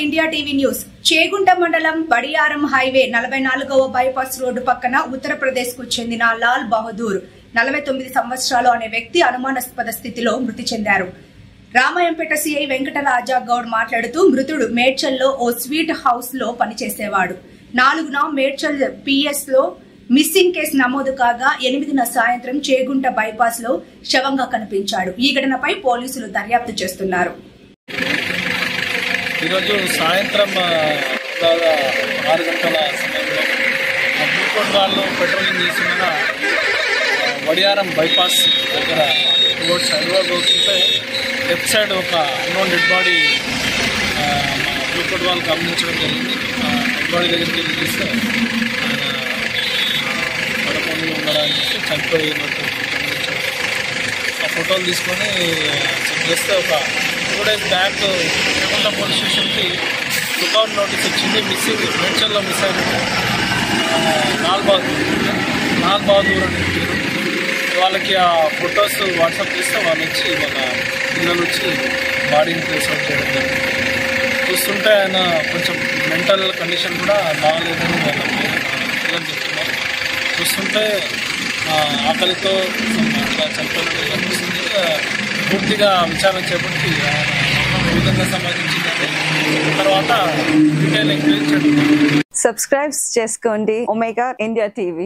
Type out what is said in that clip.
India TV news. Chegunta మండలం Badiyaram highway 44వ bypass road పక్కన ఉత్తరప్రదేశ్ కు చెందిన లాల్ బహదూర్ 49 సంవత్సరాలు అనే వ్యక్తి అనుమానాస్పద స్థితిలో మృతి చెందారు. రామాయంపేట సిఐ వెంకటరాజా గౌడ్ మాట్లాడుతూ మృతుడు మేడ్చల్లో ఓ స్వీట్ హౌస్ లో పనిచేసేవాడు. 4న మేడ్చల్ పిఎస్ లో మిస్సింగ్ కేసు నమోదు కాగా 8న సాయంత్రం చేగుంట బైపాస్ లో శవంగా కనిపించాడు. ఈ ఘటనపై పోలీసులు దర్యాప్తు చేస్తున్నారు. ఈరోజు సాయంత్రం 6 గంటల సమయంలో బ్లూకోట్ వాళ్ళు పెట్రోలింగ్ చేసిన వడియారం బైపాస్ దగ్గర రోడ్ సైడ్ వస్తుంటే లెఫ్ట్ సైడ్ ఒక అన్నోన్ డెడ్ బాడీ బ్లూకోట్ వాళ్ళు గమనించడం జరిగింది. డెడ్ బాడీ దగ్గరికి వెళ్ళి చూస్తే ఆయన పడకుండా ఉండడానికి చూస్తే చనిపోయినట్టు గమనించారు. ఆ ఫోటోలు తీసుకొని చెక్ చేస్తే ఒక 2 days బ్యాక్ చేగుంట పోలీస్ స్టేషన్కి లుకౌట్ నోటీస్ వచ్చింది. మిస్సింగ్ మేడ్చల్లో మిస్ అయినట్టు లాల్ బహదూర్ అనే పేరు. వాళ్ళకి ఆ ఫొటోస్ వాట్సాప్ చేస్తే వాళ్ళు వచ్చి వాళ్ళ పిల్లలు వచ్చి బాడీని ట్రేస్ అవుట్ చేయడం జరిగింది. చూస్తుంటే ఆయన కొంచెం మెంటల్ కండిషన్ కూడా బాగాలేదని వాళ్ళ పిల్లలు చెప్తున్నారు. చూస్తుంటే ఆకలితో అట్లా చనిపోయినట్టు కనిపిస్తుంది. పూర్తిగా విచారణ చేపట్టి ఏ విధంగా సంబంధించిందంటే తర్వాత డీటెయిల్ ఎంక్వైరీ చేయడం. సబ్స్క్రైబ్ చేసుకోండి ఒమేగా ఇండియా టీవీ.